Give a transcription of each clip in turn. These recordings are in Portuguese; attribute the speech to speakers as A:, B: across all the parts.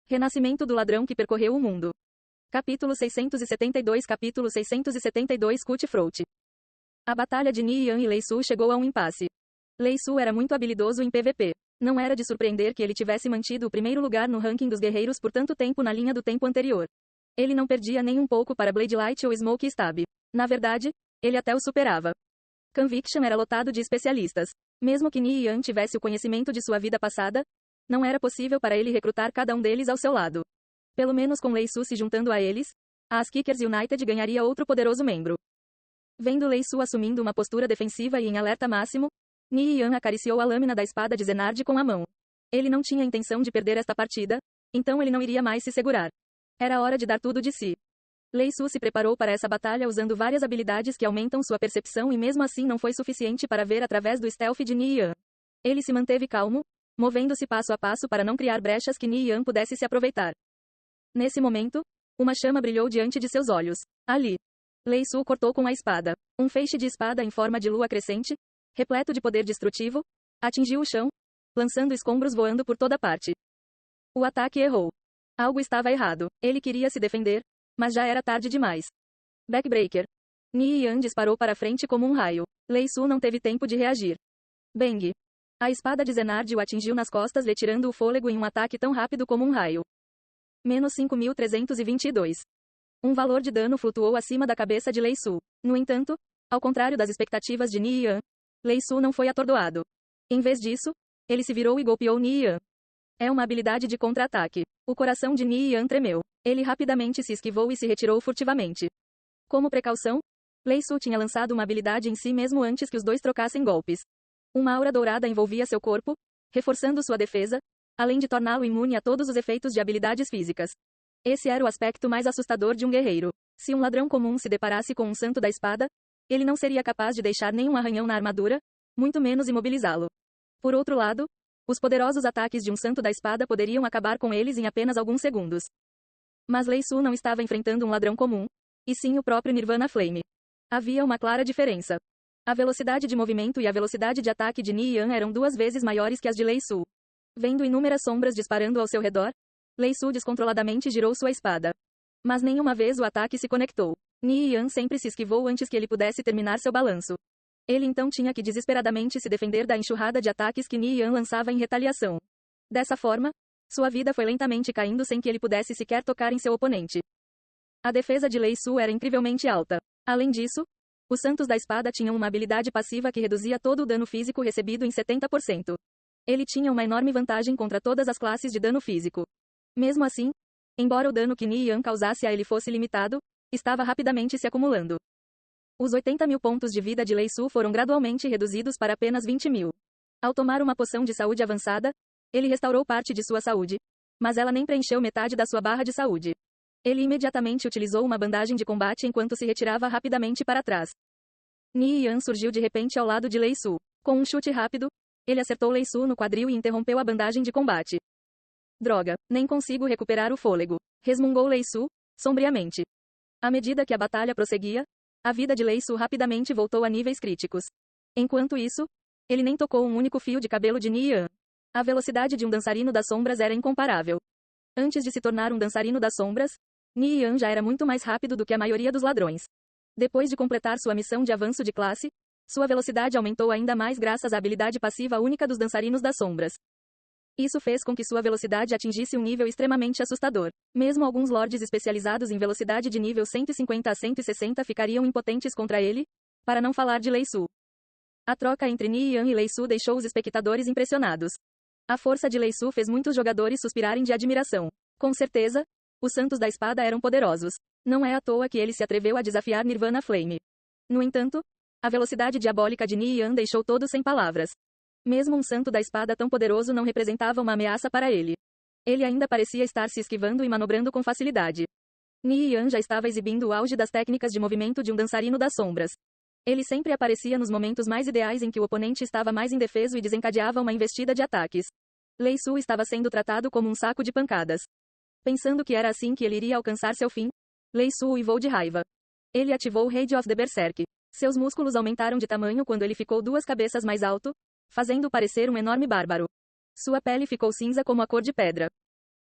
A: Renascimento do ladrão que percorreu o mundo. Capítulo 672 Capítulo 672 Cutthroat. A batalha de Ni Yan e Lei Su chegou a um impasse. Lei Su era muito habilidoso em PVP. Não era de surpreender que ele tivesse mantido o primeiro lugar no ranking dos guerreiros por tanto tempo na linha do tempo anterior. Ele não perdia nem um pouco para Blade Light ou Smoke Stab. Na verdade, ele até o superava. Conviction era lotado de especialistas. Mesmo que Ni Yan tivesse o conhecimento de sua vida passada, não era possível para ele recrutar cada um deles ao seu lado. Pelo menos com Lei Su se juntando a eles, a As Kickers United ganharia outro poderoso membro. Vendo Lei Su assumindo uma postura defensiva e em alerta máximo, Ni Yan acariciou a lâmina da espada de Zenard com a mão. Ele não tinha intenção de perder esta partida, então ele não iria mais se segurar. Era hora de dar tudo de si. Lei Su se preparou para essa batalha usando várias habilidades que aumentam sua percepção e mesmo assim não foi suficiente para ver através do stealth de Ni Yan. Ele se manteve calmo, movendo-se passo a passo para não criar brechas que Ni Yan pudesse se aproveitar. Nesse momento, uma chama brilhou diante de seus olhos. Ali. Lei Su cortou com a espada. Um feixe de espada em forma de lua crescente, repleto de poder destrutivo, atingiu o chão, lançando escombros voando por toda parte. O ataque errou. Algo estava errado. Ele queria se defender, mas já era tarde demais. Backbreaker. Ni Yan disparou para frente como um raio. Lei Su não teve tempo de reagir. Bang. A espada de Zenard o atingiu nas costas, lhe tirando o fôlego em um ataque tão rápido como um raio. Menos 5.322. Um valor de dano flutuou acima da cabeça de Lei Su. No entanto, ao contrário das expectativas de Ni Yan, Lei Su não foi atordoado. Em vez disso, ele se virou e golpeou Ni Yan. É uma habilidade de contra-ataque. O coração de Ni Yan tremeu. Ele rapidamente se esquivou e se retirou furtivamente. Como precaução, Lei Su tinha lançado uma habilidade em si mesmo antes que os dois trocassem golpes. Uma aura dourada envolvia seu corpo, reforçando sua defesa, além de torná-lo imune a todos os efeitos de habilidades físicas. Esse era o aspecto mais assustador de um guerreiro. Se um ladrão comum se deparasse com um santo da espada, ele não seria capaz de deixar nenhum arranhão na armadura, muito menos imobilizá-lo. Por outro lado, os poderosos ataques de um santo da espada poderiam acabar com eles em apenas alguns segundos. Mas Lei Su não estava enfrentando um ladrão comum, e sim o próprio Nirvana Flame. Havia uma clara diferença. A velocidade de movimento e a velocidade de ataque de Ni Yan eram 2 vezes maiores que as de Lei Su. Vendo inúmeras sombras disparando ao seu redor, Lei Su descontroladamente girou sua espada. Mas nenhuma vez o ataque se conectou. Ni Yan sempre se esquivou antes que ele pudesse terminar seu balanço. Ele então tinha que desesperadamente se defender da enxurrada de ataques que Ni Yan lançava em retaliação. Dessa forma, sua vida foi lentamente caindo sem que ele pudesse sequer tocar em seu oponente. A defesa de Lei Su era incrivelmente alta. Além disso, os santos da espada tinham uma habilidade passiva que reduzia todo o dano físico recebido em 70%. Ele tinha uma enorme vantagem contra todas as classes de dano físico. Mesmo assim, embora o dano que Ni Yan causasse a ele fosse limitado, estava rapidamente se acumulando. Os 80.000 pontos de vida de Lei Su foram gradualmente reduzidos para apenas 20.000. Ao tomar uma poção de saúde avançada, ele restaurou parte de sua saúde, mas ela nem preencheu metade da sua barra de saúde. Ele imediatamente utilizou uma bandagem de combate enquanto se retirava rapidamente para trás. Ni Yan surgiu de repente ao lado de Lei Su. Com um chute rápido, ele acertou Lei Su no quadril e interrompeu a bandagem de combate. Droga, nem consigo recuperar o fôlego, resmungou Lei Su, sombriamente. À medida que a batalha prosseguia, a vida de Lei Su rapidamente voltou a níveis críticos. Enquanto isso, ele nem tocou um único fio de cabelo de Ni Yan. A velocidade de um dançarino das sombras era incomparável. Antes de se tornar um dançarino das sombras, Ni Yan já era muito mais rápido do que a maioria dos ladrões. Depois de completar sua missão de avanço de classe, sua velocidade aumentou ainda mais graças à habilidade passiva única dos dançarinos das sombras. Isso fez com que sua velocidade atingisse um nível extremamente assustador. Mesmo alguns lords especializados em velocidade de nível 150 a 160 ficariam impotentes contra ele, para não falar de Lei Su. A troca entre Ni Yan e Lei Su deixou os espectadores impressionados. A força de Lei Su fez muitos jogadores suspirarem de admiração. Com certeza, os santos da espada eram poderosos. Não é à toa que ele se atreveu a desafiar Nirvana Flame. No entanto, a velocidade diabólica de Ni Yan deixou todos sem palavras. Mesmo um santo da espada tão poderoso não representava uma ameaça para ele. Ele ainda parecia estar se esquivando e manobrando com facilidade. Ni Yan já estava exibindo o auge das técnicas de movimento de um dançarino das sombras. Ele sempre aparecia nos momentos mais ideais em que o oponente estava mais indefeso e desencadeava uma investida de ataques. Lei Su estava sendo tratado como um saco de pancadas. Pensando que era assim que ele iria alcançar seu fim, Lei Su uivou de raiva. Ele ativou o Raid of the Berserk. Seus músculos aumentaram de tamanho quando ele ficou 2 cabeças mais alto, fazendo parecer um enorme bárbaro. Sua pele ficou cinza como a cor de pedra.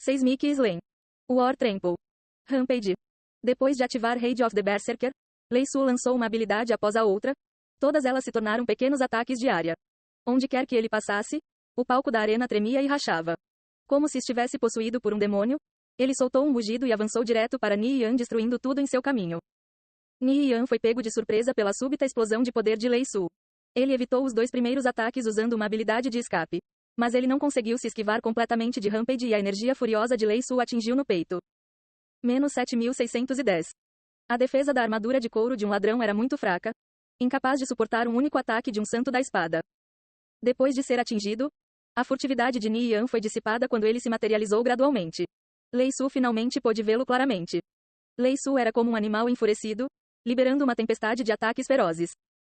A: 6 Mickey Slain. War Trample. Rampage. Depois de ativar Raid of the Berserker, Lei Su lançou uma habilidade após a outra. Todas elas se tornaram pequenos ataques de área. Onde quer que ele passasse, o palco da arena tremia e rachava. Como se estivesse possuído por um demônio, ele soltou um rugido e avançou direto para Ni Yan, destruindo tudo em seu caminho. Ni Yan foi pego de surpresa pela súbita explosão de poder de Lei Su. Ele evitou os 2 primeiros ataques usando uma habilidade de escape. Mas ele não conseguiu se esquivar completamente de Rampage e a energia furiosa de Lei Su atingiu no peito. Menos 7.610. A defesa da armadura de couro de um ladrão era muito fraca, incapaz de suportar um único ataque de um santo da espada. Depois de ser atingido, a furtividade de Ni Yan foi dissipada quando ele se materializou gradualmente. Lei Su finalmente pôde vê-lo claramente. Lei Su era como um animal enfurecido, liberando uma tempestade de ataques ferozes.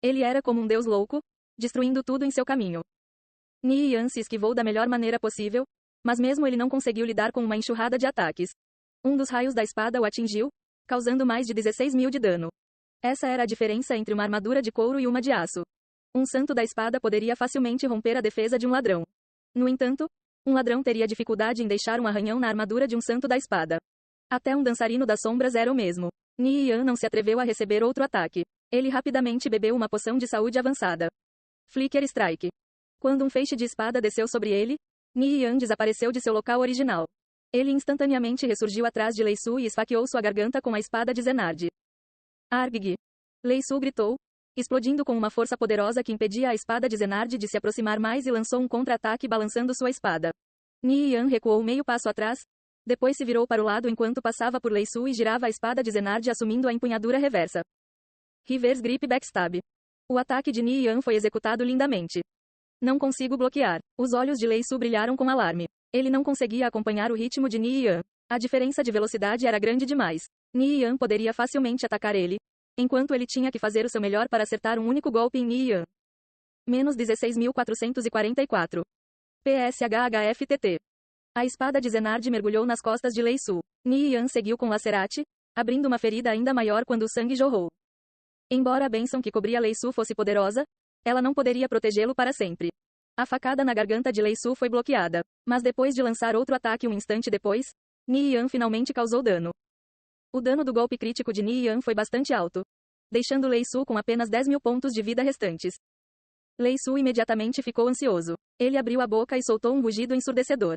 A: Ele era como um deus louco, destruindo tudo em seu caminho. Ni Yan se esquivou da melhor maneira possível, mas mesmo ele não conseguiu lidar com uma enxurrada de ataques. Um dos raios da espada o atingiu, causando mais de 16.000 de dano. Essa era a diferença entre uma armadura de couro e uma de aço. Um santo da espada poderia facilmente romper a defesa de um ladrão. No entanto, um ladrão teria dificuldade em deixar um arranhão na armadura de um santo da espada. Até um dançarino das sombras era o mesmo. Ni Yan não se atreveu a receber outro ataque. Ele rapidamente bebeu uma poção de saúde avançada. Flicker Strike. Quando um feixe de espada desceu sobre ele, Ni Yan desapareceu de seu local original. Ele instantaneamente ressurgiu atrás de Lei Su e esfaqueou sua garganta com a espada de Zenard. Argg. Lei Su gritou, explodindo com uma força poderosa que impedia a espada de Zenard de se aproximar mais e lançou um contra-ataque balançando sua espada. Ni Yan recuou meio passo atrás, depois se virou para o lado enquanto passava por Lei Su e girava a espada de Zenard assumindo a empunhadura reversa. Reverse Grip Backstab. O ataque de Ni Yan foi executado lindamente. Não consigo bloquear. Os olhos de Lei Su brilharam com alarme. Ele não conseguia acompanhar o ritmo de Ni Yan. A diferença de velocidade era grande demais. Ni Yan poderia facilmente atacar ele, enquanto ele tinha que fazer o seu melhor para acertar um único golpe em Ni Yan. Menos 16.444. PSHHFTT. A espada de Zenard mergulhou nas costas de Lei Su. Ni Yan seguiu com Lacerate, abrindo uma ferida ainda maior quando o sangue jorrou. Embora a bênção que cobria Lei Su fosse poderosa, ela não poderia protegê-lo para sempre. A facada na garganta de Lei Su foi bloqueada, mas depois de lançar outro ataque um instante depois, Ni Yan finalmente causou dano. O dano do golpe crítico de Ni Yan foi bastante alto, deixando Lei Su com apenas 10.000 pontos de vida restantes. Lei Su imediatamente ficou ansioso. Ele abriu a boca e soltou um rugido ensurdecedor.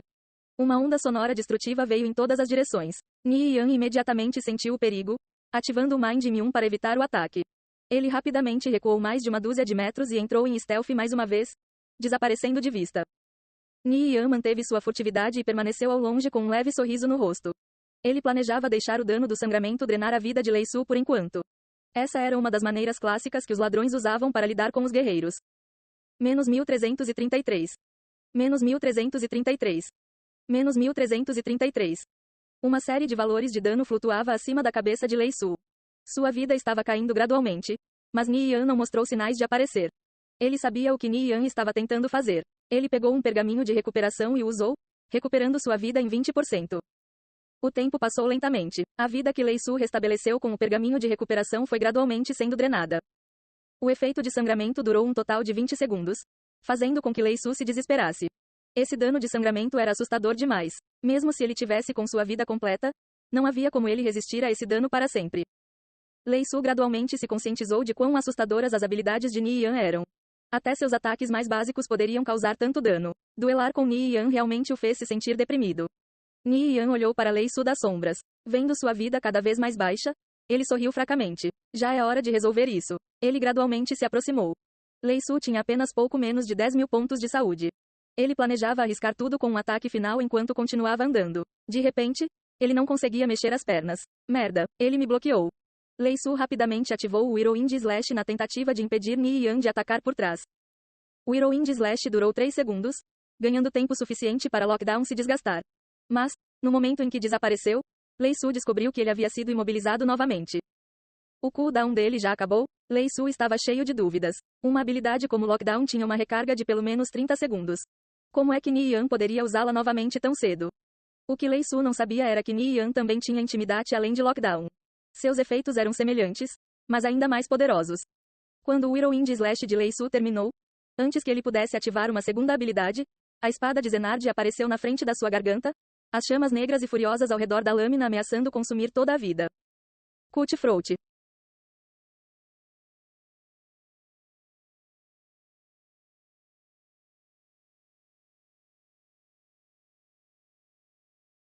A: Uma onda sonora destrutiva veio em todas as direções. Ni Yan imediatamente sentiu o perigo, ativando o Mind M1 para evitar o ataque. Ele rapidamente recuou mais de uma dúzia de metros e entrou em stealth mais uma vez, desaparecendo de vista. Ni Yan manteve sua furtividade e permaneceu ao longe com um leve sorriso no rosto. Ele planejava deixar o dano do sangramento drenar a vida de Lei Su por enquanto. Essa era uma das maneiras clássicas que os ladrões usavam para lidar com os guerreiros. Menos 1333. Menos 1333. Menos 1333. Uma série de valores de dano flutuava acima da cabeça de Lei Su. Sua vida estava caindo gradualmente, mas Ni Yan não mostrou sinais de aparecer. Ele sabia o que Ni Yan estava tentando fazer. Ele pegou um pergaminho de recuperação e o usou, recuperando sua vida em 20%. O tempo passou lentamente. A vida que Lei Su restabeleceu com o pergaminho de recuperação foi gradualmente sendo drenada. O efeito de sangramento durou um total de 20 segundos, fazendo com que Lei Su se desesperasse. Esse dano de sangramento era assustador demais. Mesmo se ele tivesse com sua vida completa, não havia como ele resistir a esse dano para sempre. Lei Su gradualmente se conscientizou de quão assustadoras as habilidades de Ni Yan eram. Até seus ataques mais básicos poderiam causar tanto dano. Duelar com Ni Yan realmente o fez se sentir deprimido. Ni Yan olhou para Lei Su das sombras. Vendo sua vida cada vez mais baixa, ele sorriu fracamente. Já é hora de resolver isso. Ele gradualmente se aproximou. Lei Su tinha apenas pouco menos de 10.000 pontos de saúde. Ele planejava arriscar tudo com um ataque final enquanto continuava andando. De repente, ele não conseguia mexer as pernas. Merda, ele me bloqueou. Lei Su rapidamente ativou o Whirlwind Slash na tentativa de impedir Ni Yan de atacar por trás. O Whirlwind Slash durou 3 segundos, ganhando tempo suficiente para Lockdown se desgastar. Mas, no momento em que desapareceu, Lei Su descobriu que ele havia sido imobilizado novamente. O cooldown dele já acabou? Lei Su estava cheio de dúvidas. Uma habilidade como Lockdown tinha uma recarga de pelo menos 30 segundos. Como é que Ni Yan poderia usá-la novamente tão cedo? O que Lei Su não sabia era que Ni Yan também tinha intimidate além de Lockdown. Seus efeitos eram semelhantes, mas ainda mais poderosos. Quando o Whirlwind Slash de Lei Su terminou, antes que ele pudesse ativar uma segunda habilidade, a espada de Zenard apareceu na frente da sua garganta, As chamas negras e furiosas ao redor da lâmina ameaçando consumir toda a vida. Cutthroat.